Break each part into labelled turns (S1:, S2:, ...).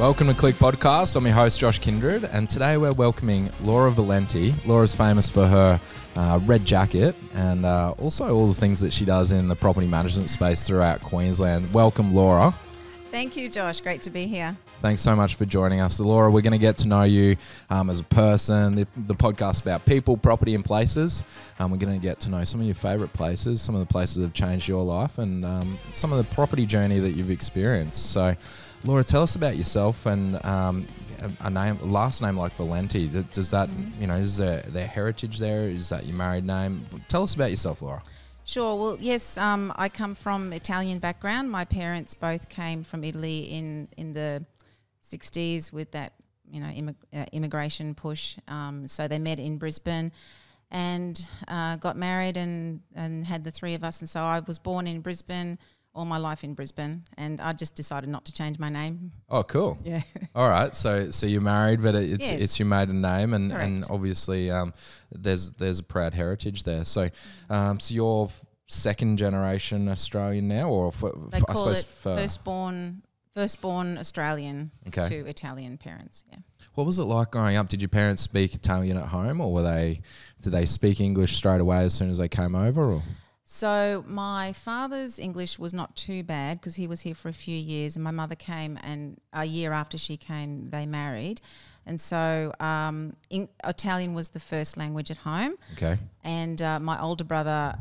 S1: Welcome to Qlick Podcast. I'm your host, Josh Kindred, and today we're welcoming Laura Valenti. Laura's famous for her red jacket and also all the things that she does in the property management space throughout Queensland. Welcome, Laura.
S2: Thank you, Josh. Great to be here.
S1: Thanks so much for joining us. Laura, we're going to get to know you as a person. The podcast about people, property and places. We're going to get to know some of your favourite places, some of the places that have changed your life and some of the property journey that you've experienced. So, Laura, tell us about yourself and last name like Valenti. Does that, is there heritage there? Is that your married name? Tell us about yourself, Laura.
S2: Sure. Well, yes, I come from Italian background. My parents both came from Italy in the 60s with that, immigration push. So they met in Brisbane and got married and had the three of us. And so I was born in Brisbane, all my life in Brisbane, and I just decided not to change my name.
S1: Oh, cool.
S2: Yeah.
S1: All right. So you're married, but
S2: Yes.
S1: it's your maiden name, and
S2: Correct.
S1: obviously there's a proud heritage there. So so you're second generation Australian now, or
S2: They call it firstborn Australian
S1: Okay.
S2: to Italian parents. Yeah.
S1: What was it like growing up? Did your parents speak Italian at home, or did they speak English straight away as soon as they came over? Or?
S2: So my father's English was not too bad because he was here for a few years, and my mother came, and a year after she came, they married. And so Italian was the first language at home.
S1: Okay.
S2: And my older brother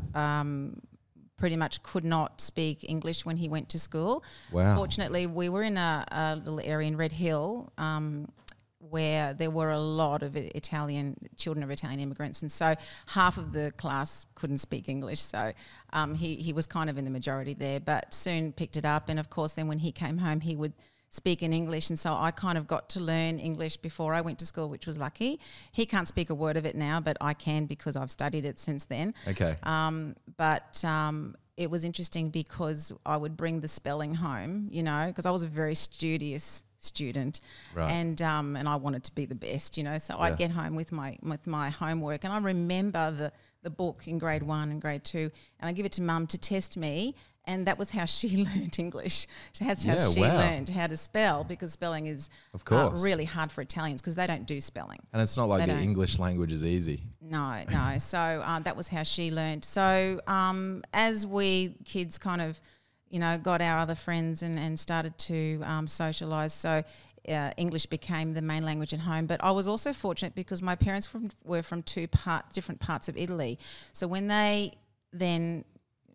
S2: pretty much could not speak English when he went to school.
S1: Wow.
S2: Fortunately, we were in a little area in Red Hill where there were a lot of children of Italian immigrants, and so half of the class couldn't speak English. So he was kind of in the majority there, but soon picked it up. And of course, then when he came home, he would speak in English, and so I kind of got to learn English before I went to school, which was lucky. He can't speak a word of it now, but I can because I've studied it since then.
S1: Okay.
S2: But it was interesting because I would bring the spelling home, because I was a very studious student,
S1: Right.
S2: and I wanted to be the best, so I'd get home with my homework, and I remember the book in grade 1 and grade 2, and I give it to Mum to test me, and that was how she learned English. So that's how she learned how to spell, because spelling is
S1: Of course.
S2: really hard for Italians because they don't do spelling.
S1: And it's not like
S2: They
S1: the
S2: don't.
S1: English language is easy.
S2: No. So that was how she learned. So as we kids kind of, got our other friends and started to socialise, so English became the main language at home. But I was also fortunate because my parents were from different parts of Italy. So when they then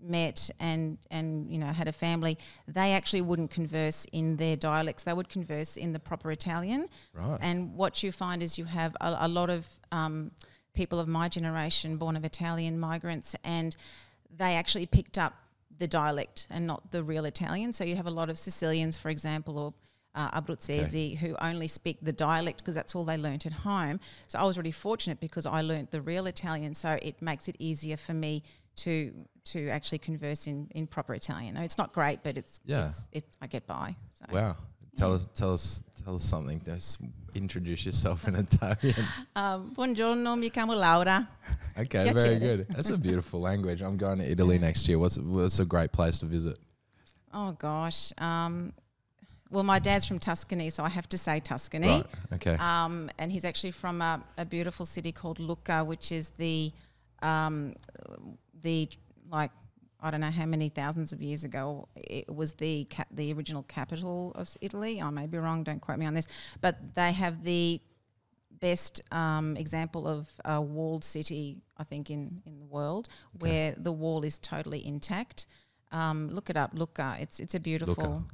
S2: met and had a family, they actually wouldn't converse in their dialects. They would converse in the proper Italian.
S1: Right.
S2: And what you find is you have a lot of people of my generation born of Italian migrants, and they actually picked up the dialect and not the real Italian. So you have a lot of Sicilians, for example, or Abruzzesi, who only speak the dialect because that's all they learnt at home. So I was really fortunate because I learnt the real Italian, so it makes it easier for me to actually converse in proper Italian. It's not great, but I get by. So.
S1: Wow. Tell us something. Just introduce yourself in Italian.
S2: Buongiorno, mi chiamo Laura.
S1: Okay, very good. That's a beautiful language. I'm going to Italy next year. What's a great place to visit?
S2: Oh gosh. Well, my dad's from Tuscany, so I have to say Tuscany.
S1: Right. Okay.
S2: And he's actually from a beautiful city called Lucca, which is the I don't know how many thousands of years ago, it was the original capital of Italy. I may be wrong, don't quote me on this. But they have the best example of a walled city, I think, in the world, where the wall is totally intact. Look it up, Lucca. It's a beautiful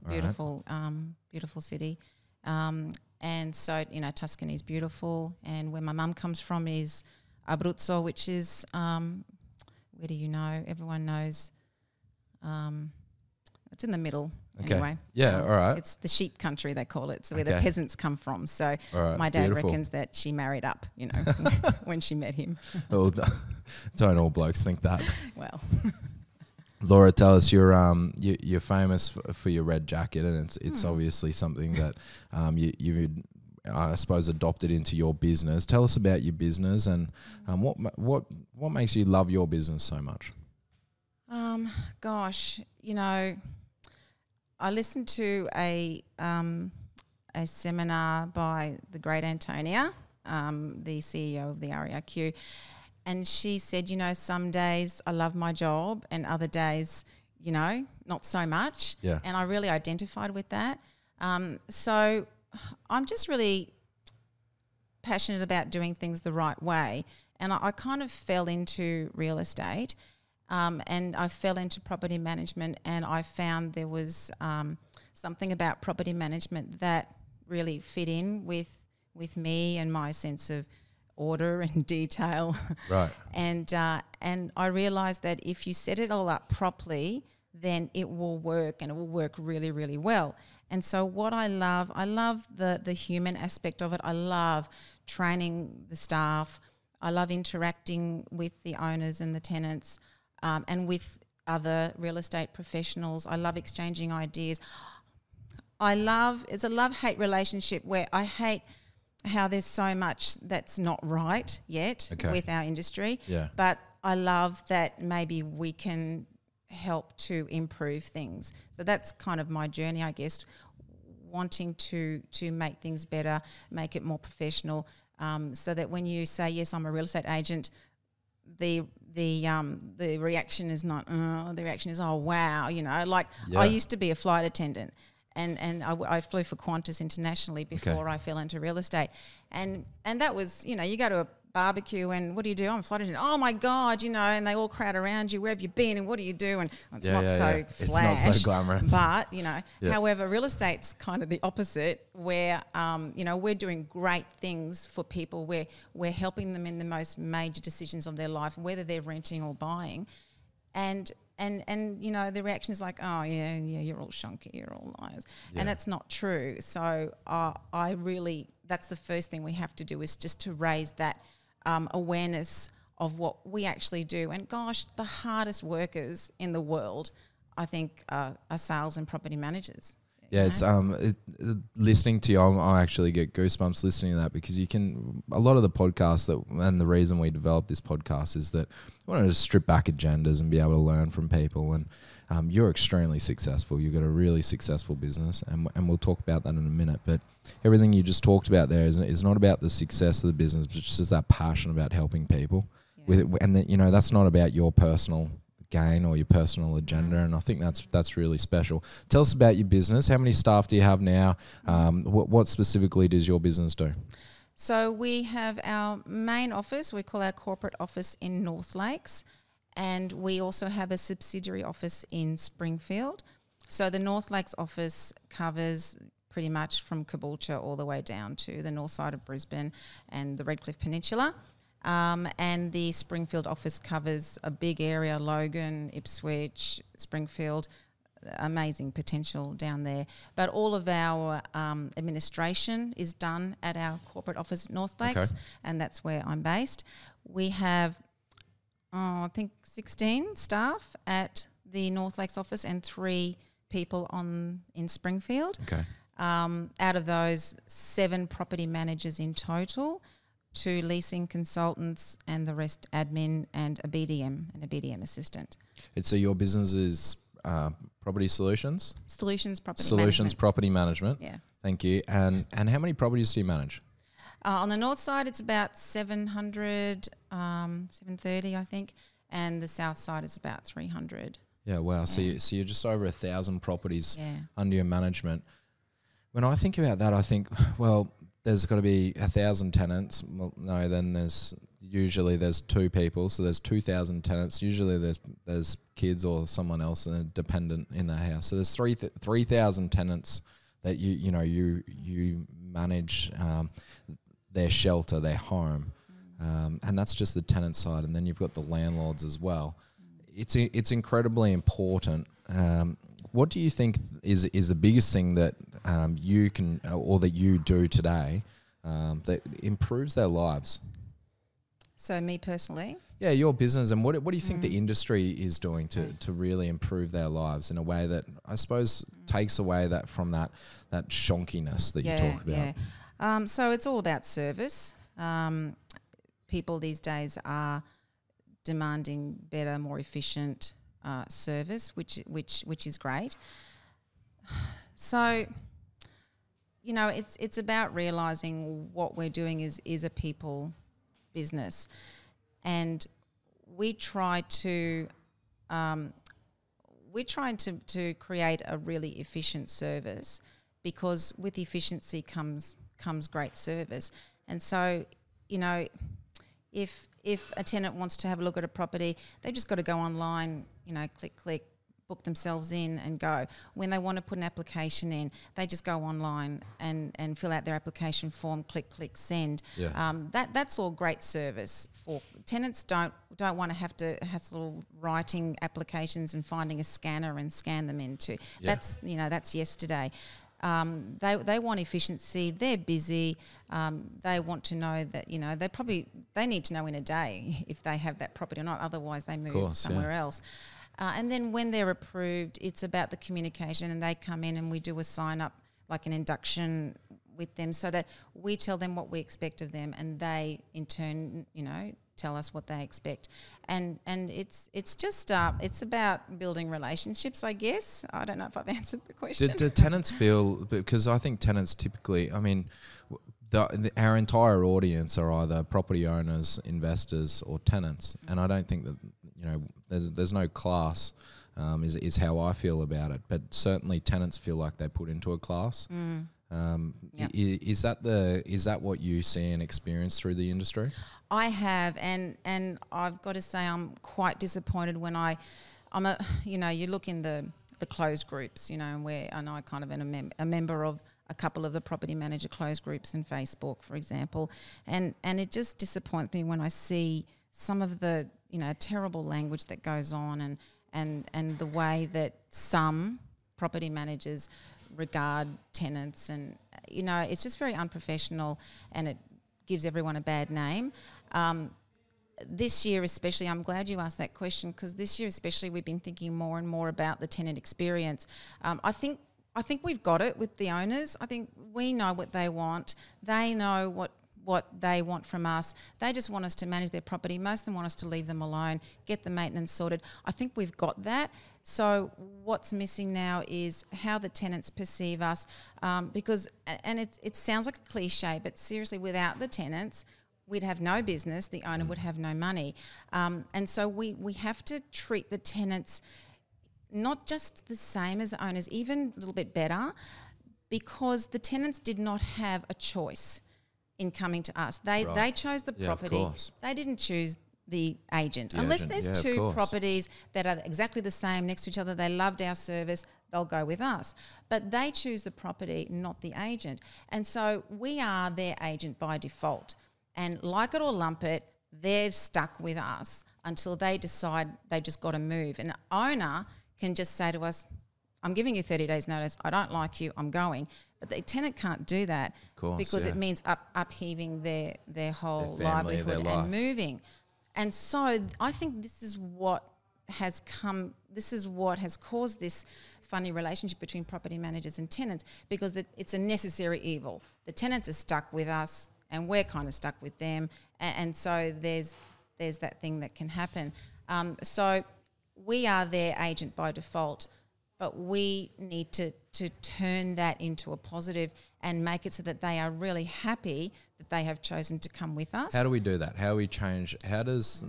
S2: city. And so, Tuscany is beautiful. And where my mum comes from is Abruzzo, which is, where do you know? Everyone knows. It's in the middle anyway.
S1: Yeah, all right.
S2: It's the sheep country, they call it. So where the peasants come from. So
S1: Right,
S2: my dad
S1: beautiful.
S2: reckons that she married up, when she met him.
S1: Well, don't all blokes think that.
S2: Well,
S1: Laura, tell us you're famous for your red jacket, and it's obviously something that you I suppose adopted into your business. Tell us about your business and what makes you love your business so much.
S2: Gosh, I listened to a a seminar by the great Antonia, the CEO of the REIQ, and she said, you know, some days I love my job and other days, you know, not so much.
S1: Yeah.
S2: And I really identified with that. So I'm just really passionate about doing things the right way. And I kind of fell into real estate, and I fell into property management, and I found there was something about property management that really fit in with me and my sense of order and detail.
S1: Right.
S2: And I realised that if you set it all up properly, then it will work, and it will work really, really well. And so what I love the human aspect of it. I love training the staff. I love interacting with the owners and the tenants, and with other real estate professionals. I love exchanging ideas. It's a love-hate relationship where I hate how there's so much that's not right yet with our industry.
S1: Yeah.
S2: But I love that maybe we can help to improve things. So that's kind of my journey, I guess, wanting to make things better, make it more professional, so that when you say, yes, I'm a real estate agent, the reaction is not, the reaction is, oh, wow, you know, like I used to be a flight attendant. And I flew for Qantas internationally before I fell into real estate. And that was, you know, you go to a barbecue and what do you do? I'm a flight attendant. Oh, my God, you know, and they all crowd around you. Where have you been and what do you do? And it's not so flash.
S1: It's not so glamorous.
S2: But, you know, however, real estate's kind of the opposite where, you know, we're doing great things for people. We're helping them in the most major decisions of their life, whether they're renting or buying. And you know, the reaction is like, oh, yeah, you're all shonky, you're all liars. Yeah. And that's not true. So I really, that's the first thing we have to do is just to raise that awareness of what we actually do. And gosh, the hardest workers in the world, I think, are sales and property managers.
S1: Yeah, it's listening to you, I actually get goosebumps listening to that, because you can, a lot of the podcasts and the reason we developed this podcast is that we want to just strip back agendas and be able to learn from people. And you're extremely successful. You've got a really successful business, and we'll talk about that in a minute. But everything you just talked about there is not about the success of the business, but just that passion about helping people. Yeah. And that, you know, that's not about your personal gain or your personal agenda, and I think that's really special. Tell us about your business. How many staff do you have now? What specifically does your business do?
S2: So we have our main office, we call our corporate office, in North Lakes, and we also have a subsidiary office in Springfield. So the North Lakes office covers pretty much from Caboolture all the way down to the north side of Brisbane and the Redcliffe Peninsula. And the Springfield office covers a big area, Logan, Ipswich, Springfield, amazing potential down there. But all of our administration is done at our corporate office at North Lakes, and that's where I'm based. We have, I think, 16 staff at the North Lakes office and 3 people in Springfield. Okay. Out of those, 7 property managers in total, 2 leasing consultants, and the rest admin and a BDM assistant. So
S1: your business is Property Solutions?
S2: Solutions Property Management.
S1: Yeah. Thank you. And how many properties do you manage?
S2: On the north side, it's about 700, 730, I think, and the south side is about 300.
S1: Yeah, wow. Yeah. So you're just over 1,000 properties under your management. When I think about that, I think, well, there's got to be 1,000 tenants. Well, no, then there's 2 people, so there's 2,000 tenants. Usually there's kids or someone else and a dependent in that house. So there's 3,000 tenants that you manage their shelter, their home, and that's just the tenant side. And then you've got the landlords as well. It's incredibly important. What do you think is the biggest thing that you can or that you do today that improves their lives?
S2: So me personally?
S1: Yeah, your business. And what do you think the industry is doing to really improve their lives in a way that I suppose takes away that from that shonkiness that you talk about?
S2: Yeah. So it's all about service. People these days are demanding better, more efficient service, which is great. So you know, it's about realising what we're doing is a people business, and we're trying to create a really efficient service, because with efficiency comes great service. And so, you know, if a tenant wants to have a look at a property, they've just got to go online, you know, click, book themselves in and go. When they want to put an application in, they just go online and fill out their application form, click, send.
S1: Yeah.
S2: That's all great service. For tenants don't want to have to hassle writing applications and finding a scanner and scan them into.
S1: Yeah.
S2: That's yesterday. They want efficiency. They're busy. They want to know that, you know, they need to know in a day if they have that property or not. Otherwise, they move somewhere else. And then when they're approved, it's about the communication, and they come in and we do a sign up, like an induction with them, so that we tell them what we expect of them, and they in turn, you know, tell us what they expect. And it's just it's about building relationships, I guess. I don't know if I've answered the question.
S1: Do tenants feel, because I think tenants typically, I mean, our entire audience are either property owners, investors, or tenants, and I don't think that, you know, there's no class, is how I feel about it. But certainly tenants feel like they're put into a class. Yep. Is that what you see and experience through the industry?
S2: I have, and I've got to say I'm quite disappointed when you look in the closed groups, you know, and I kind of am a member of a couple of the property manager closed groups in Facebook, for example, and it just disappoints me when I see some of the, you know, terrible language that goes on, and the way that some property managers regard tenants, and, you know, it's just very unprofessional, and it gives everyone a bad name. This year especially, I'm glad you asked that question, because this year especially we've been thinking more and more about the tenant experience. I think we've got it with the owners. I think we know what they want. They know what they want from us. They just want us to manage their property. Most of them want us to leave them alone, get the maintenance sorted. I think we've got that. So what's missing now is how the tenants perceive us, because, and it sounds like a cliche, but seriously, without the tenants, we'd have no business, the owner would have no money. And so we have to treat the tenants not just the same as the owners, even a little bit better, because the tenants did not have a choice in coming to us. They chose the property. They didn't choose the agent. Unless there's two properties that are exactly the same next to each other, they loved our service, they'll go with us. But they choose the property, not the agent. And so we are their agent by default. And like it or lump it, they're stuck with us until they decide they just got to move. An owner can just say to us, I'm giving you 30 days notice, I don't like you, I'm going. But the tenant can't do that, because it means upheaving their whole livelihood and moving. And so I think this is what has caused this funny relationship between property managers and tenants, because it's a necessary evil. The tenants are stuck with us and we're kind of stuck with them, and so there's that thing that can happen. So we are their agent by default, but we need to turn that into a positive and make it so that they are really happy that they have chosen to come with us.
S1: How do we do that? How do we change? How does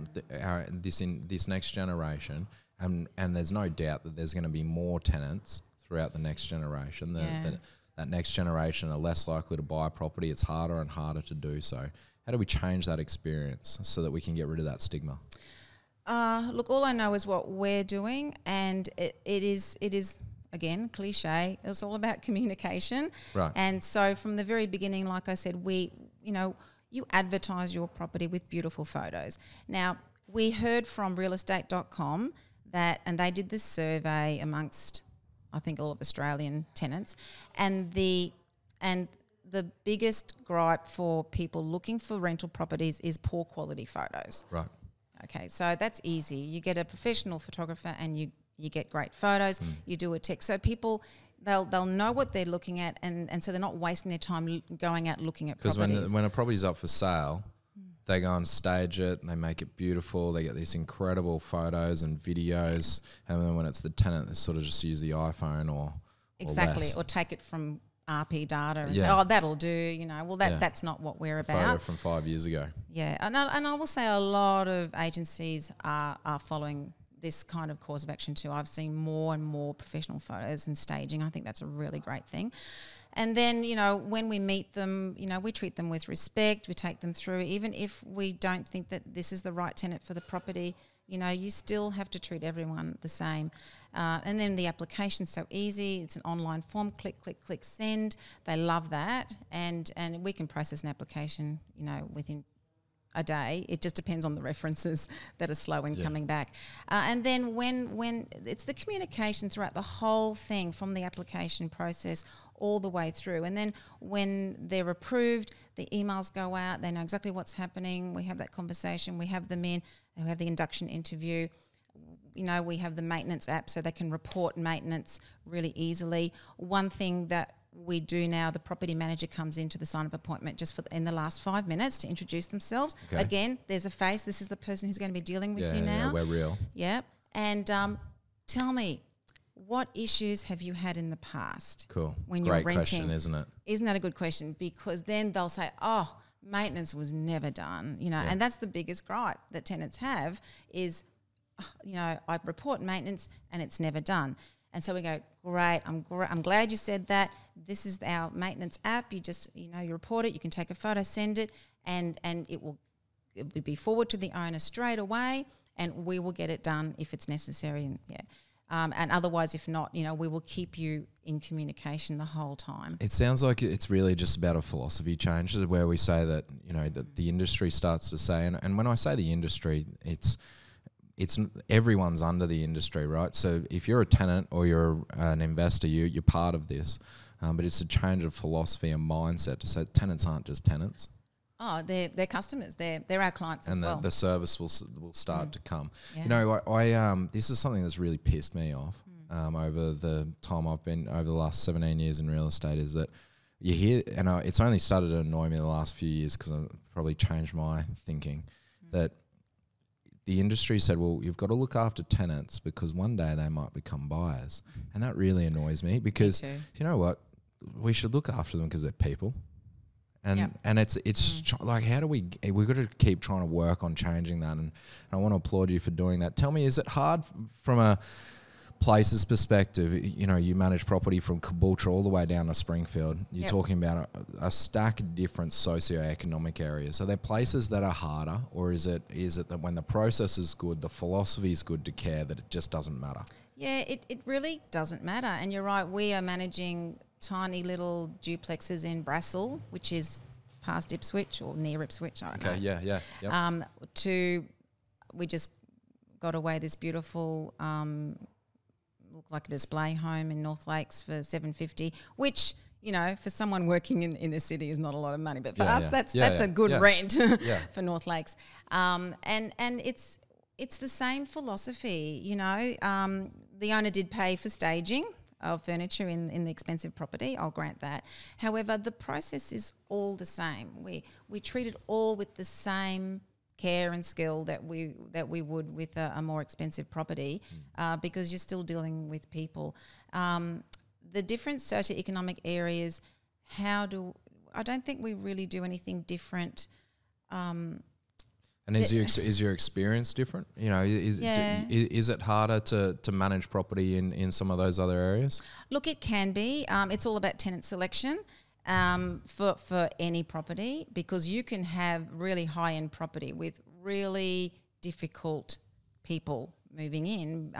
S1: this next generation, and there's no doubt that there's going to be more tenants throughout the next generation. That next generation are less likely to buy property. It's harder and harder to do so. How do we change that experience so that we can get rid of that stigma?
S2: Look, all I know is what we're doing, and it is again cliche. It's all about communication,
S1: right? And
S2: so from the very beginning, like I said, you advertise your property with beautiful photos. Now, we heard from realestate.com and they did this survey amongst, I think, all of Australian tenants, and the biggest gripe for people looking for rental properties is poor quality photos.
S1: Right.
S2: Okay, so that's easy. You get a professional photographer and you get great photos. You do a text. So people, they'll know what they're looking at, and so they're not wasting their time going out looking at properties.
S1: Because when a property's up for sale, they go and stage it and they make it beautiful. They get these incredible photos and videos. And then when it's the tenant, they sort of just use the iPhone or
S2: exactly,
S1: less.
S2: Or take it from RP data and say, oh, that'll do, you know. Well, that's not what we're about.
S1: Photo from 5 years ago.
S2: Yeah, and I will say a lot of agencies are following this kind of course of action too. I've seen more and more professional photos and staging. I think that's a really great thing. And then, you know, when we meet them, you know, we treat them with respect. We take them through, even if we don't think that this is the right tenant for the property, you know, you still have to treat everyone the same. And then the application's so easy. It's an online form, click, send. They love that. And we can process an application, you know, within a day. It just depends on the references that are slow in coming back. And then when it's the communication throughout the whole thing, from the application process all the way through. And then when they're approved, the emails go out. They know exactly what's happening. We have that conversation. We have them in. We have the induction interview. You know, we have the maintenance app so they can report maintenance really easily. One thing that we do now, the property manager comes into the sign-up appointment just in the last 5 minutes to introduce themselves. Okay. Again, there's a face. This is the person who's going to be dealing with you now.
S1: Yeah, we're real.
S2: Yeah. And tell me, what issues have you had in the past?
S1: Cool.
S2: When
S1: Great
S2: you're renting?
S1: Question, isn't it?
S2: Isn't that a good question? Because then they'll say, oh, maintenance was never done, you know, and that's the biggest gripe that tenants have is, you know, I report maintenance and it's never done. And so we go, great, I'm glad you said that. This is our maintenance app. You just, you know, you report it, you can take a photo, send it, and it will be forwarded to the owner straight away, and we will get it done if it's necessary. And and otherwise, if not, you know, we will keep you in communication the whole time.
S1: It sounds like it's really just about a philosophy change, where we say that, you know, that the industry starts to say, and when I say the industry, it's everyone's under the industry, right? So if you're a tenant or you're an investor, you're part of this, but it's a change of philosophy and mindset to say tenants aren't just tenants.
S2: Oh, they're customers. They're our clients as well.
S1: And the service will start to come. Yeah. You know, I this is something that's really pissed me off over the time I've been over the last 17 years in real estate, is that you hear, and it's only started to annoy me the last few years because I've probably changed my thinking, that the industry said, well, you've got to look after tenants because one day they might become buyers. And that really annoys me because, you know what, we should look after them because they're people. And it's like, how do we've got to keep trying to work on changing that. And I want to applaud you for doing that. Tell me, is it hard from a places perspective? You know, you manage property from Caboolture all the way down to Springfield. You're talking about a stack of different socioeconomic areas. Are there places that are harder, or is it that when the process is good, the philosophy is good to care, that it just doesn't matter?
S2: Yeah, it really doesn't matter. And you're right, we are managing tiny little duplexes in Brassel, which is past Ipswich or near Ipswich, I don't know.
S1: Yeah. Yep.
S2: We just got away this beautiful looked like a display home in North Lakes for $750, which, you know, for someone working in the city is not a lot of money, but for us that's a good rent for North Lakes. And it's the same philosophy, you know. The owner did pay for staging of furniture in the expensive property, I'll grant that. However, the process is all the same. We treat it all with the same care and skill that we would with a more expensive property, because you're still dealing with people. The different socioeconomic areas, I don't think we really do anything different.
S1: And is your experience different? You know, is it harder to manage property in some of those other areas?
S2: Look, it can be. It's all about tenant selection for any property, because you can have really high-end property with really difficult people moving in,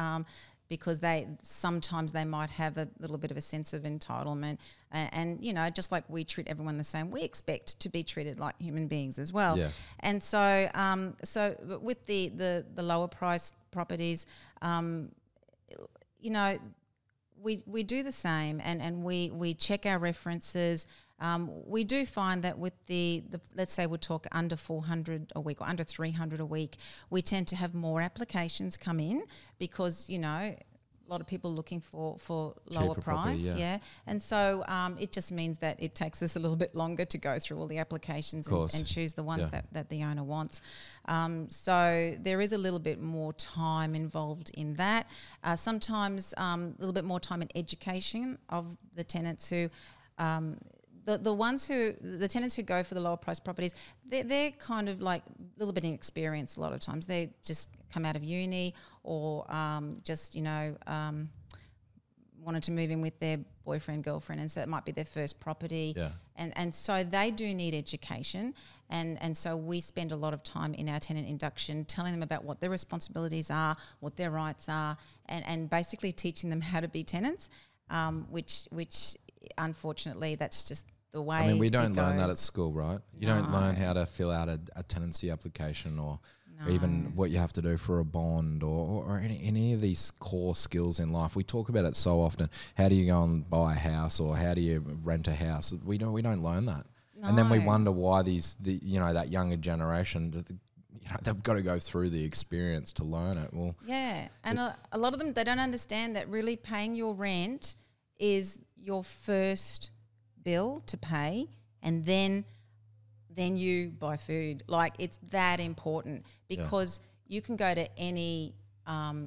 S2: because sometimes they might have a little bit of a sense of entitlement, and you know, just like we treat everyone the same, we expect to be treated like human beings as well. Yeah. And so with the lower priced properties, you know, we do the same, and we check our references. We do find that with the let's say we'll talk under 400 a week or under 300 a week, we tend to have more applications come in, because, you know, a lot of people looking for lower price, and so it just means that it takes us a little bit longer to go through all the applications and choose the ones that the owner wants. So there is a little bit more time involved in that. Sometimes a little bit more time in education of the tenants who The ones the tenants who go for the lower price properties, they're kind of like a little bit inexperienced a lot of times. They just come out of uni or just, wanted to move in with their boyfriend, girlfriend, and so it might be their first property.
S1: Yeah.
S2: And so they do need education. And so we spend a lot of time in our tenant induction telling them about what their responsibilities are, what their rights are, and basically teaching them how to be tenants, which unfortunately that's just the way.
S1: I mean, we don't
S2: it
S1: learn that
S2: goes.
S1: at school, right? You
S2: No.
S1: don't learn how to fill out a tenancy application or even what you have to do for a bond or any of these core skills in life. We talk about it so often. How do you go and buy a house or how do you rent a house? We don't learn that.
S2: No.
S1: And then we wonder why that younger generation, they've got to go through the experience to learn it. Well,
S2: yeah, and a lot of them, they don't understand that really paying your rent is your first bill to pay, and then you buy food. Like, it's that important because you can go to any,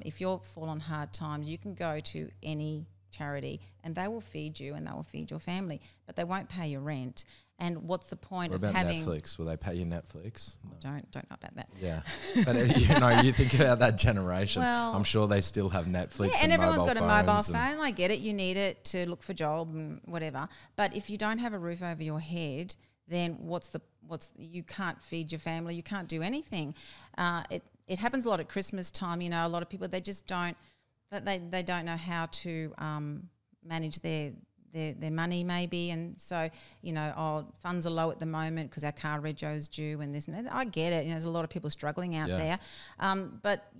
S2: if you're fall on hard times, you can go to any charity and they will feed you and they will feed your family, but they won't pay your rent. And what's the point
S1: what
S2: of
S1: about
S2: having
S1: Netflix? Will they pay you Netflix?
S2: Oh, don't know about that.
S1: Yeah, but you think about that generation.
S2: Well,
S1: I'm sure they still have Netflix.
S2: Yeah, and everyone's got a mobile
S1: phone.
S2: phone. I get it. You need it to look for a job and whatever. But if you don't have a roof over your head, then you can't feed your family. You can't do anything. It happens a lot at Christmas time. A lot of people, they just don't. They don't know how to manage their money maybe, and so funds are low at the moment because our car rego's due and this and that. I get it. There's a lot of people struggling out there, but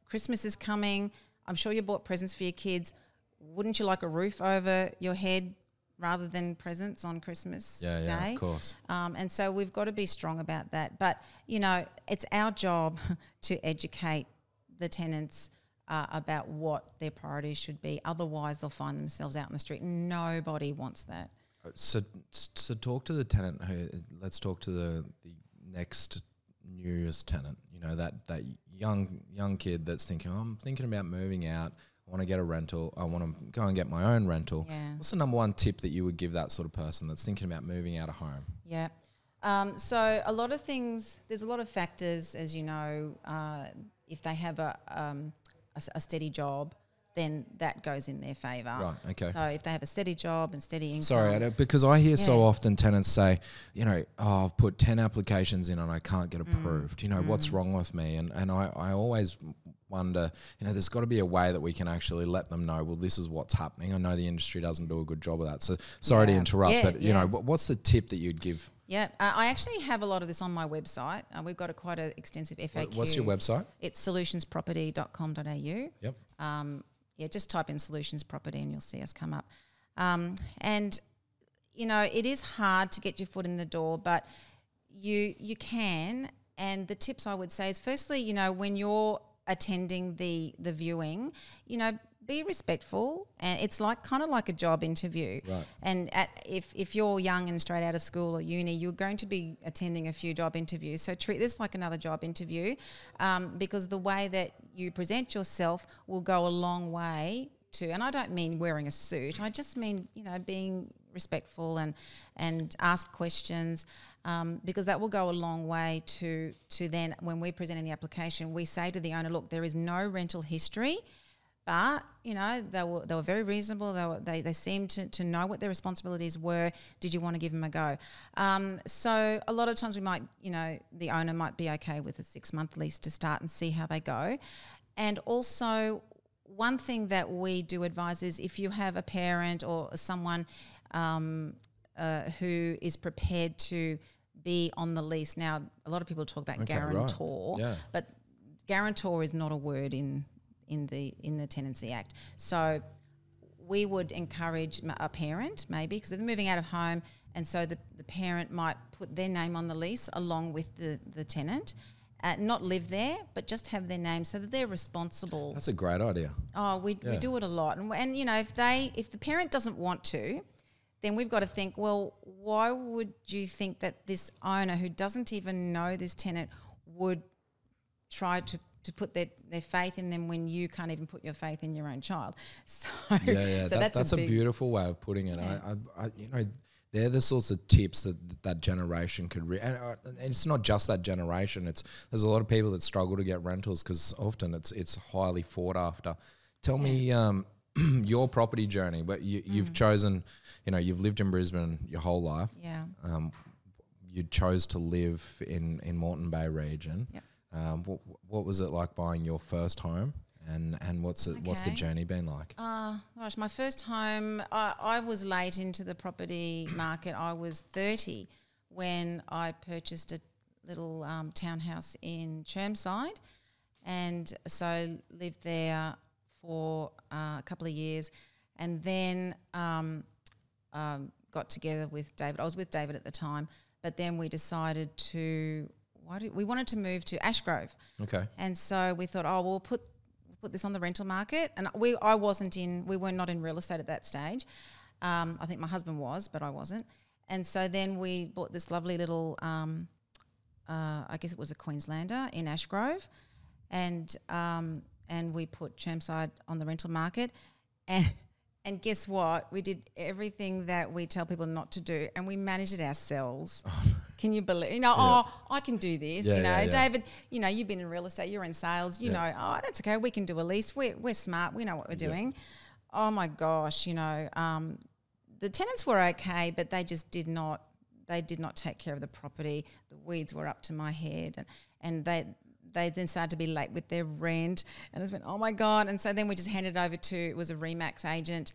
S2: Christmas is coming. I'm sure you bought presents for your kids. Wouldn't you like a roof over your head rather than presents on Christmas Day?
S1: Yeah, of course.
S2: And so we've got to be strong about that. But it's our job to educate the tenants about what their priorities should be. Otherwise, they'll find themselves out in the street. Nobody wants that.
S1: So talk to the tenant. Let's talk to the next newest tenant. That young kid that's thinking, I'm thinking about moving out. I want to get a rental. I want to go and get my own rental.
S2: Yeah.
S1: What's the number one tip that you would give that sort of person that's thinking about moving out of home?
S2: Yeah. So a lot of things. There's a lot of factors, as you know. If they have a steady job, then that goes in their favour.
S1: Right, okay.
S2: So if they have a steady job and steady income.
S1: Sorry, because I hear so often tenants say, I've put 10 applications in and I can't get approved. What's wrong with me? And I always wonder, there's got to be a way that we can actually let them know, well, this is what's happening. I know the industry doesn't do a good job of that. So sorry to interrupt, but what's the tip that you'd give?
S2: Yeah, I actually have a lot of this on my website. We've got quite an extensive FAQ.
S1: What's your website?
S2: It's solutionsproperty.com.au.
S1: Yep.
S2: Just type in Solutions Property and you'll see us come up. And it is hard to get your foot in the door, but you can. And the tips I would say is, firstly, when you're attending the viewing, be respectful, and it's kind of like a job interview.
S1: Right.
S2: And if you're young and straight out of school or uni, you're going to be attending a few job interviews. So treat this like another job interview, because the way that you present yourself will go a long way to. And I don't mean wearing a suit. I just mean being respectful and ask questions, because that will go a long way to then when we're presenting the application, we say to the owner, look, there is no rental history. But, they were very reasonable. They seemed to know what their responsibilities were. Did you want to give them a go? So a lot of times we might, the owner might be okay with a 6-month lease to start and see how they go. And also one thing that we do advise is if you have a parent or someone who is prepared to be on the lease. Now, a lot of people talk about guarantor,
S1: right. Yeah.
S2: but guarantor is not a word in the Tenancy Act. So we would encourage a parent maybe, because they're moving out of home, and so the parent might put their name on the lease along with the tenant, not live there, but just have their name so that they're responsible.
S1: That's a great idea.
S2: Oh, we do it a lot. And if the parent doesn't want to, then we've got to think, well, why would you think that this owner who doesn't even know this tenant would try to to put their faith in them when you can't even put your faith in your own child. So,
S1: so that's a beautiful way of putting it.
S2: Yeah.
S1: I they're the sorts of tips that generation could and it's not just that generation. There's a lot of people that struggle to get rentals because often it's highly fought after. Tell me your property journey, but you've chosen, you've lived in Brisbane your whole life.
S2: Yeah.
S1: You chose to live in Moreton Bay region.
S2: Yep.
S1: What was it like buying your first home? And what's the journey been like?
S2: Gosh, my first home, I was late into the property market. I was 30 when I purchased a little townhouse in Chermside, and so lived there for a couple of years, and then got together with David. I was with David at the time, but then we decided we wanted to move to Ashgrove.
S1: Okay.
S2: And so we thought, we'll put this on the rental market, and we were not in real estate at that stage. I think my husband was, but I wasn't. And so then we bought this lovely little, I guess it was a Queenslander in Ashgrove, and we put Chermside on the rental market, and guess what? We did everything that we tell people not to do, and we managed it ourselves. Can you believe? I can do this. David, you've been in real estate, you're in sales. That's okay. We can do a lease. We're smart. We know what we're doing. Oh my gosh, the tenants were okay, but they just did not. They did not take care of the property. The weeds were up to my head, and they then started to be late with their rent, and I just went, oh my God. And so then we just handed it over it was a Remax agent,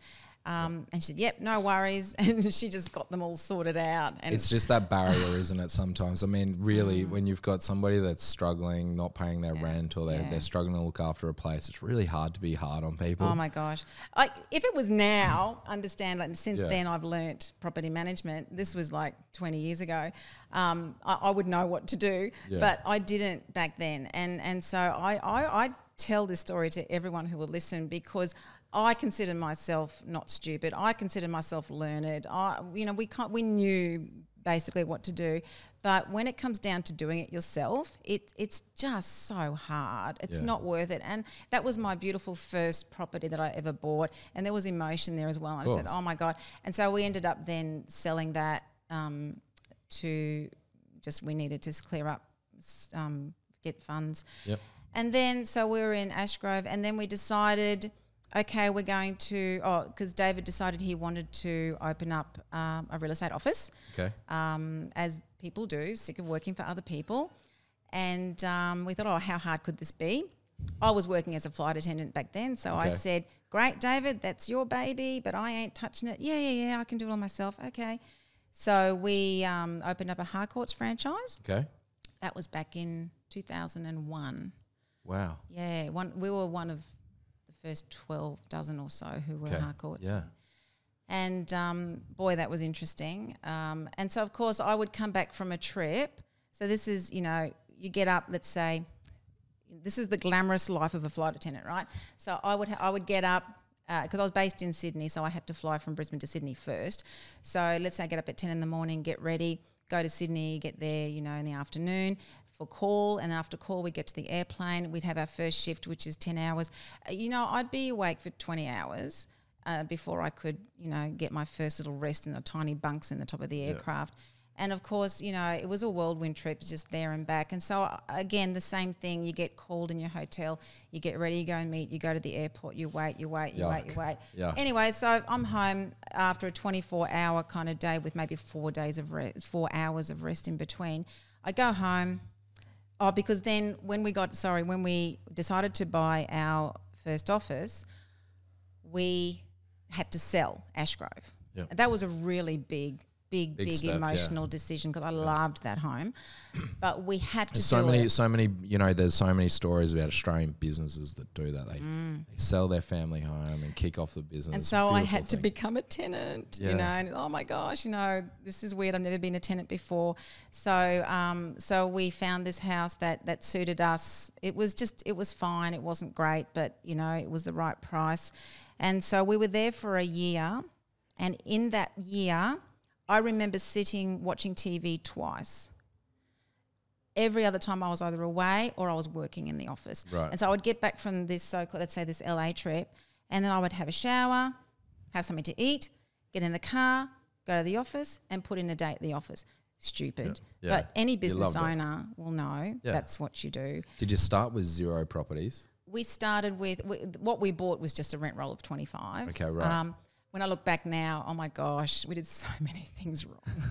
S2: and she said, yep, no worries, and she just got them all sorted out. And
S1: it's just that barrier, isn't it, sometimes? I mean, really, when you've got somebody that's struggling, not paying their rent, or they're struggling to look after a place, it's really hard to be hard on people.
S2: Oh my gosh. If it was now, understand, since then I've learnt property management. This was like 20 years ago. I would know what to do, but I didn't back then. And so I tell this story to everyone who will listen, because I consider myself not stupid. I consider myself learned. We knew basically what to do, but when it comes down to doing it yourself, it's just so hard. It's not worth it. And that was my beautiful first property that I ever bought, and there was emotion there as well. And I said, oh my God. And so we ended up then selling that we needed to clear up, get funds. Yep. And then so we were in Ashgrove, and then we decided, okay, we're going to, because David decided he wanted to open up a real estate office. Okay. As people do, sick of working for other people. And we thought, how hard could this be? I was working as a flight attendant back then, so I said, great, David, that's your baby, but I ain't touching it. Yeah, I can do it all myself. Okay. So we opened up a Harcourts franchise. Okay. That was back in 2001.
S1: Wow.
S2: Yeah, we were one of the first 12 dozen or so who were Harcourts. Yeah. And boy, that was interesting. And so, of course, I would come back from a trip. So this is, you get up, let's say, this is the glamorous life of a flight attendant, right? So I would get up, because I was based in Sydney, so I had to fly from Brisbane to Sydney first. So let's say I get up at 10 in the morning, get ready, go to Sydney, get there, in the afternoon for call, and then after call we get to the airplane. We'd have our first shift, which is 10 hours. I'd be awake for 20 hours before I could, get my first little rest in the tiny bunks in the top of the aircraft. And, of course, it was a whirlwind trip just there and back. And so, again, the same thing. You get called in your hotel, you get ready, you go and meet, you go to the airport, you wait. Yeah. Anyway, so I'm home after a 24-hour kind of day with maybe 4 hours of rest in between. I go home. Because then when we decided to buy our first office, we had to sell Ashgrove. Yep. And that was a really big step, emotional decision, because I loved that home, but we had to there's so many,
S1: there's so many stories about Australian businesses that do that. They sell their family home and kick off the business.
S2: And so I had to become a tenant, and oh my gosh, this is weird. I've never been a tenant before. So we found this house that suited us. It was fine. It wasn't great, but it was the right price. And so we were there for a year, and in that year, I remember sitting watching TV twice. every other time I was either away or I was working in the office.
S1: Right.
S2: And so I would get back from this so-called, let's say this LA trip, and then I would have a shower, have something to eat, get in the car, go to the office and put in a day at the office. Stupid.
S1: Yeah.
S2: But any business owner will know that's what you do.
S1: Did you start with 0 properties?
S2: We started with what we bought was just a rent roll of 25.
S1: Okay, right.
S2: When I look back now, oh my gosh, we did so many things wrong.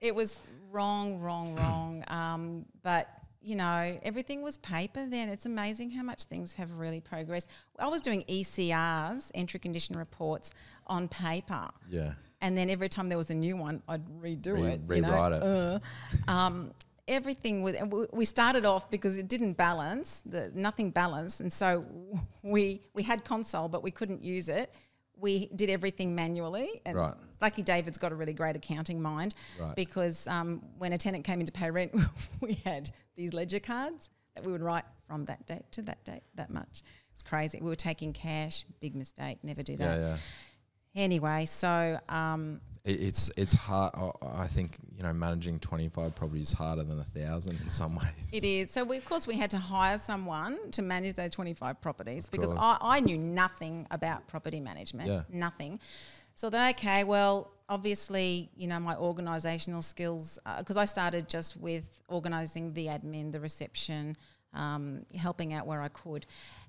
S2: It was wrong. But, you know, everything was paper then. It's amazing how much things have really progressed. I was doing ECRs, entry condition reports, on paper.
S1: Yeah.
S2: And then every time there was a new one, I'd redo it.
S1: Rewrite it.
S2: Everything we started off because it didn't balance, nothing balanced, and so we had console but we couldn't use it. We did everything manually, and lucky David's got a really great accounting mind, because when a tenant came in to pay rent, we had these ledger cards that we would write from that date to that date, that much. It's crazy. We were taking cash, big mistake, never do that.
S1: Yeah.
S2: Anyway, so
S1: it's hard. I think, you know, managing 25 properties is harder than 1,000 in some ways.
S2: It is. So of course we had to hire someone to manage those 25 properties because I knew nothing about property management, nothing. So then, okay, well, obviously, you know, my organisational skills, because I started just with organising the admin, the reception, helping out where I could,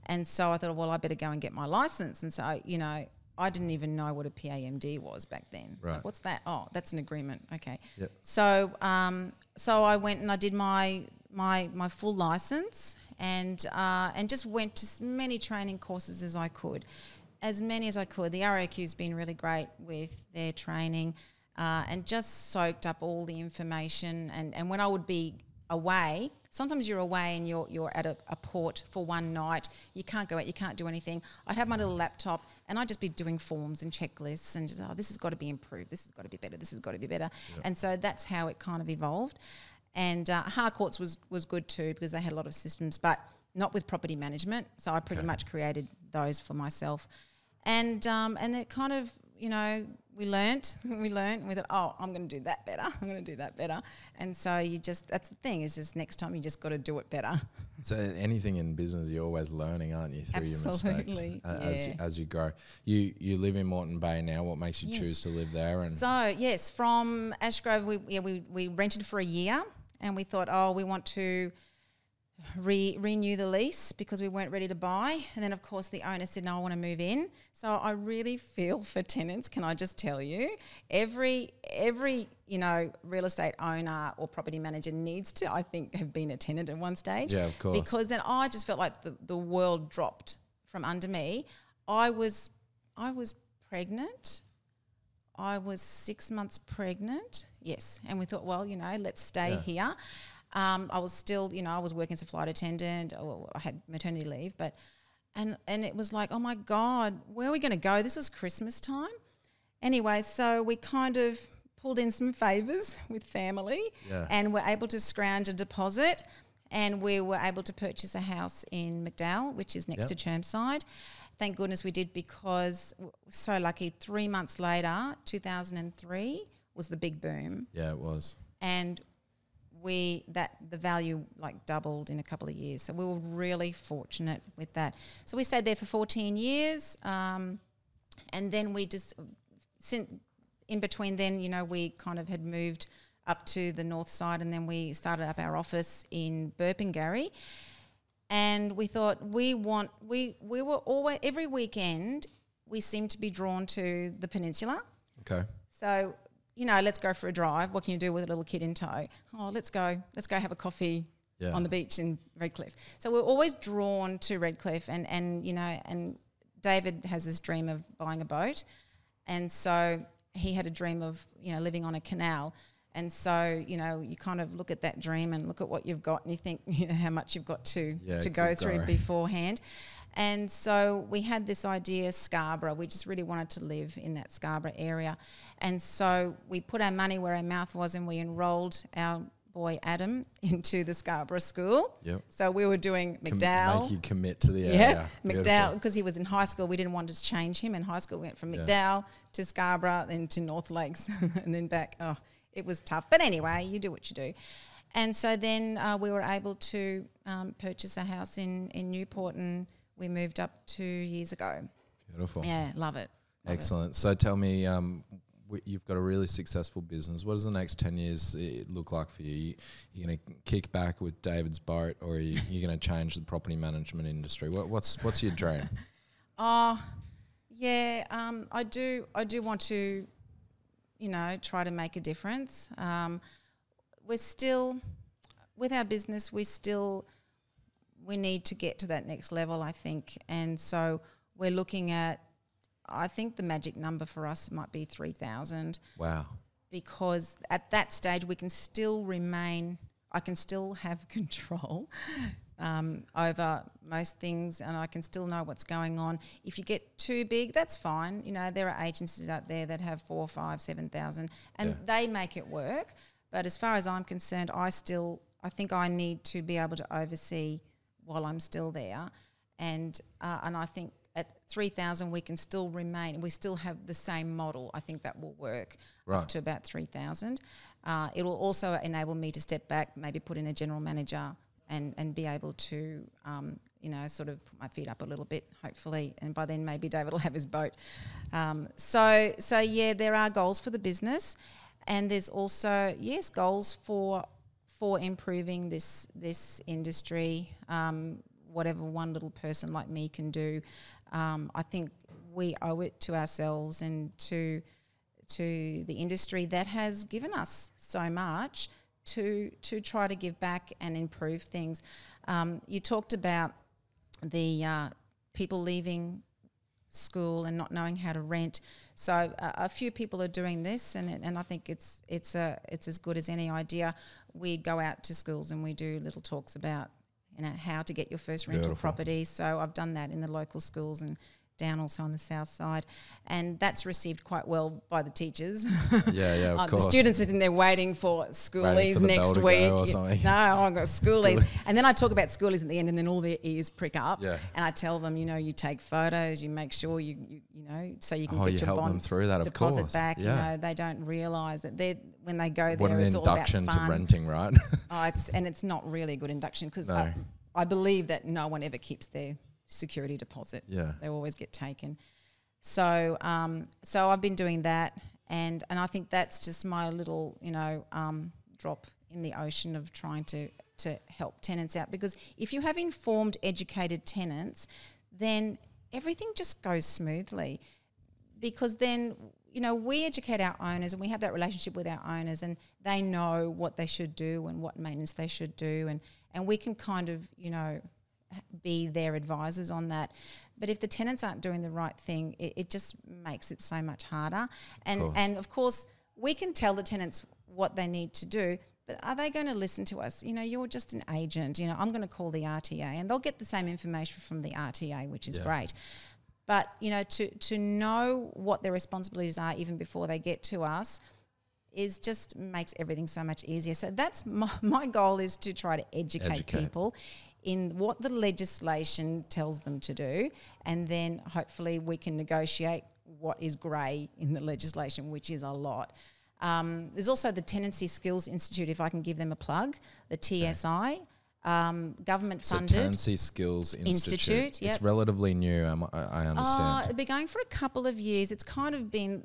S2: and so I thought, well, I better go and get my licence, and so you know. I didn't even know what a PAMD was back then.
S1: Right.
S2: Like, what's that? Oh, that's an agreement. Okay.
S1: Yep.
S2: So so I went and I did my full license and just went to as many training courses as I could. As many as I could. The ROQ's been really great with their training and just soaked up all the information. And when I would be away, sometimes you're away and you're at a port for one night, you can't go out, you can't do anything. I'd have my little laptop and I'd just be doing forms and checklists and just, this has got to be improved, this has got to be better, this has got to be better. Yep. And so that's how it kind of evolved. And Harcourts was good too because they had a lot of systems, but not with property management. So I pretty much created those for myself. And it kind of, you know, we learnt, and we thought, oh, I'm going to do that better. And so that's the thing, is just next time you just got to do it better.
S1: So anything in business, you're always learning, aren't you, through
S2: Absolutely,
S1: your mistakes as you grow. You live in Moreton Bay now. What makes you choose to live there? And
S2: so, yes, from Ashgrove, we rented for a year and we thought, oh, we want to renew the lease because we weren't ready to buy. And then, of course, the owner said, no, I want to move in. So I really feel for tenants, can I just tell you? Every you know, real estate owner or property manager needs to, I think, have been a tenant at one stage.
S1: Yeah, of course.
S2: Because then I just felt like the world dropped from under me. I was pregnant. I was 6 months pregnant, yes. And we thought, well, you know, let's stay here. I was still, you know, I was working as a flight attendant. I had maternity leave, and it was like, oh my God, where are we going to go? This was Christmas time. Anyway, so we kind of pulled in some favours with family and were able to scrounge a deposit, and we were able to purchase a house in McDowell, which is next to Chermside. Thank goodness we did, because we're so lucky. 3 months later, 2003 was the big boom. Yeah,
S1: it was.
S2: And the value like doubled in a couple of years. So we were really fortunate with that. So we stayed there for 14 years. And then we just, in between then, you know, we kind of had moved up to the north side, and then we started up our office in Burpengary. And we thought we were always, every weekend, we seemed to be drawn to the peninsula.
S1: Okay.
S2: So, you know, let's go for a drive. What can you do with a little kid in tow? Oh, let's go have a coffee on the beach in Redcliffe. So we're always drawn to Redcliffe, and you know, and David has this dream of buying a boat, and so he had a dream of, you know, living on a canal. And so, you know, you kind of look at that dream and look at what you've got, and you think, you know, how much you've got to go through beforehand. And so we had this idea, Scarborough. We just really wanted to live in that Scarborough area. And so we put our money where our mouth was, and we enrolled our boy Adam into the Scarborough School.
S1: Yep.
S2: So we were doing McDowell.
S1: Make you commit to the area.
S2: Yeah, McDowell, because he was in high school. We didn't want to change him. In high school, we went from McDowell to Scarborough, then to North Lakes, and then back. Oh, it was tough. But anyway, you do what you do. And so then we were able to purchase a house in Newport, and we moved up 2 years ago.
S1: Beautiful.
S2: Yeah, love it.
S1: Excellent. So tell me, you've got a really successful business. What does the next 10 years look like for you? You're going to kick back with David's boat, or are you going to change the property management industry? What's your dream?
S2: I do want to, try to make a difference. We're still, with our business, we need to get to that next level, I think. And so we're looking at, I think the magic number for us might be 3,000.
S1: Wow.
S2: Because at that stage we can still I can still have control over most things, and I can still know what's going on. If you get too big, that's fine. There are agencies out there that have 4, 5, 7,000 and they make it work. But as far as I'm concerned, I think I need to be able to oversee while I'm still there. And I think at 3,000 we can still remain. We still have the same model. I think that will work up to about 3,000. It will also enable me to step back, maybe put in a general manager and be able to, sort of put my feet up a little bit, hopefully. And by then maybe David will have his boat. So there are goals for the business. And there's also, goals for improving this industry, whatever one little person like me can do. I think we owe it to ourselves and to the industry that has given us so much to try to give back and improve things. You talked about the people leaving school and not knowing how to rent. So a few people are doing this, and I think it's as good as any idea. We go out to schools and we do little talks about how to get your first rental property. So I've done that in the local schools and down also on the south side, and that's received quite well by the teachers. Of course. The students sitting there waiting for schoolies next week. No, I've got schoolies. And then I talk about schoolies at the end, and then all their ears prick up. Yeah. And I tell them, you take photos, you make sure you so you can get your bond
S1: through that,
S2: deposit back. Yeah. They don't realise that when they go there, it's all about fun.
S1: What an induction to renting, right?
S2: It's not really a good induction, because I believe that no one ever keeps their security deposit. Yeah, they always get taken. So I've been doing that, and I think that's just my little drop in the ocean of trying to help tenants out. Because if you have informed, educated tenants, then everything just goes smoothly. Because then we educate our owners, and we have that relationship with our owners, and they know what they should do and what maintenance they should do, and we can kind of be their advisors on that. But if the tenants aren't doing the right thing, it just makes it so much harder. And of course, we can tell the tenants what they need to do, but are they going to listen to us? You're just an agent. I'm going to call the RTA, and they'll get the same information from the RTA, which is great. But, to know what their responsibilities are even before they get to us just makes everything so much easier. So that's my goal, is to try to educate people in what the legislation tells them to do, and then hopefully we can negotiate what is grey in the legislation, which is a lot. There's also the Tenancy Skills Institute, if I can give them a plug, the TSI, government funded.
S1: So Tenancy Skills Institute. Yep. It's relatively new, I understand.
S2: It's been going for a couple of years. It's kind of been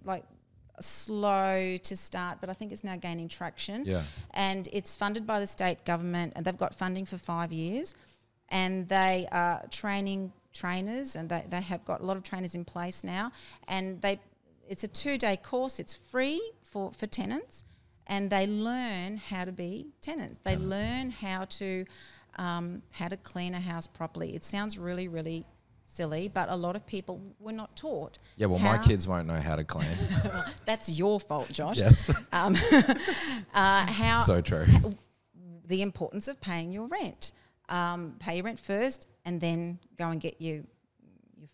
S2: slow to start, but I think it's now gaining traction. Yeah. And it's funded by the state government, and they've got funding for 5 years, and they are training trainers, and they have got a lot of trainers in place now, and it's a 2-day course. It's free for tenants, and they learn how to be tenants. They learn how to clean a house properly. It sounds really, really silly, but a lot of people were not taught.
S1: Yeah, well, my kids won't know how to clean.
S2: Well, that's your fault, Josh.
S1: Yes. So true.
S2: The importance of paying your rent. Pay your rent first, and then go and get your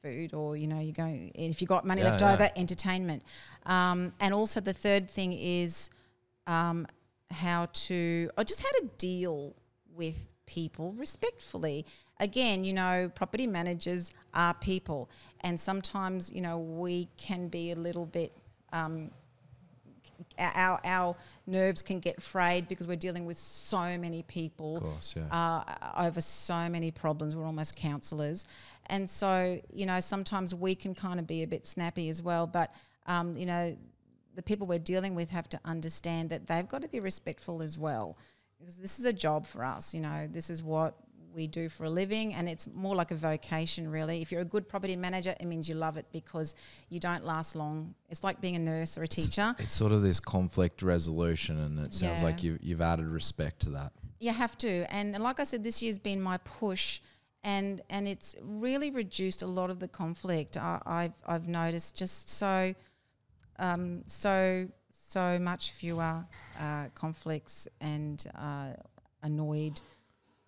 S2: food, or you go, if you've got money left over, entertainment. And also the third thing is how to deal with people respectfully. Again, property managers are people, and sometimes we can be a little bit our nerves can get frayed because we're dealing with so many people,
S1: Of course, yeah.
S2: over so many problems. We're almost counsellors. And so, sometimes we can kind of be a bit snappy as well. But, the people we're dealing with have to understand that they've got to be respectful as well, because this is a job for us. This is what we do for a living, and it's more like a vocation, really. If you're a good property manager, it means you love it, because you don't last long. It's like being a nurse or a teacher.
S1: It's sort of this conflict resolution, and it sounds like you've added respect to that.
S2: You have to. And like I said, this year's been my push, and it's really reduced a lot of the conflict. I've noticed just so much fewer conflicts and annoyed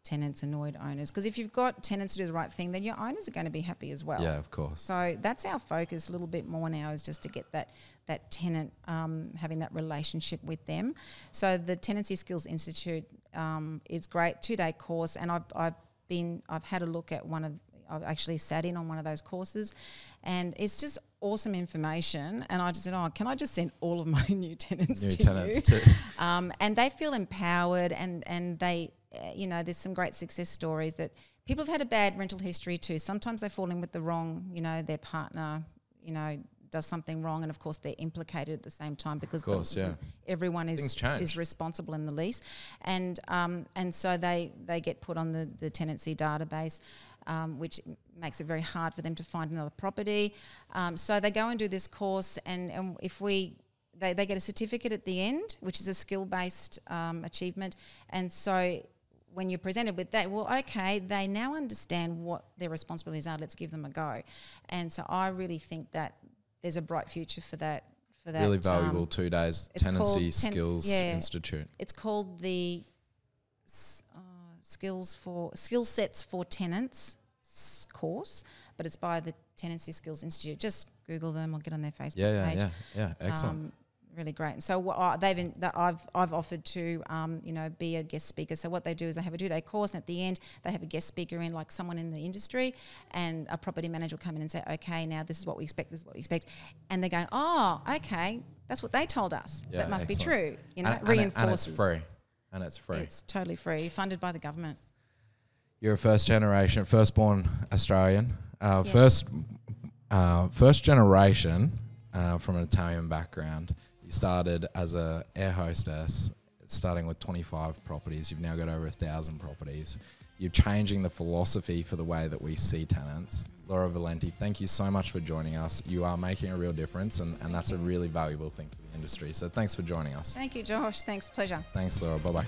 S2: tenants, annoyed owners. Because if you've got tenants to do the right thing, then your owners are going to be happy as well.
S1: Yeah, of course.
S2: So that's our focus a little bit more now, is just to get that tenant, having that relationship with them. So the Tenancy Skills Institute is great, 2-day course, and I've had a look at I've actually sat in on one of those courses, and it's just awesome information. And I just said, can I just send all of my new tenants to you?
S1: Too.
S2: And they feel empowered, and they, there's some great success stories that people have had a bad rental history too. Sometimes they fall in with the wrong, their partner, does something wrong, and of course they're implicated at the same time, because everyone is responsible in the lease, and so they get put on the tenancy database, which makes it very hard for them to find another property. So they go and do this course, and if they get a certificate at the end, which is a skill-based achievement, and so when you're presented with that, they now understand what their responsibilities are. Let's give them a go. And so I really think that there's a bright future for that.
S1: Really valuable 2 days Tenancy Skills Institute.
S2: It's called the Skill Sets for Tenants course, but it's by the Tenancy Skills Institute. Just Google them or get on their Facebook page.
S1: Yeah, excellent.
S2: Really great. And so I've offered to be a guest speaker. So what they do is they have a 2-day course, and at the end they have a guest speaker in, like someone in the industry, and a property manager will come in and say, okay, now this is what we expect, and they're going, okay, that's what they told us.
S1: Yeah,
S2: that must
S1: excellent.
S2: be true. Reinforces.
S1: And it's free.
S2: It's totally free, funded by the government.
S1: You're a firstborn Australian,
S2: Yes.
S1: first generation from an Italian background. You started as a air hostess, starting with 25 properties. You've now got over 1,000 properties. You're changing the philosophy for the way that we see tenants. Laura Valenti, thank you so much for joining us. You are making a real difference, and that's a really valuable thing for the industry. So thanks for joining us.
S2: Thank you, Josh. Thanks, pleasure.
S1: Thanks, Laura. Bye-bye.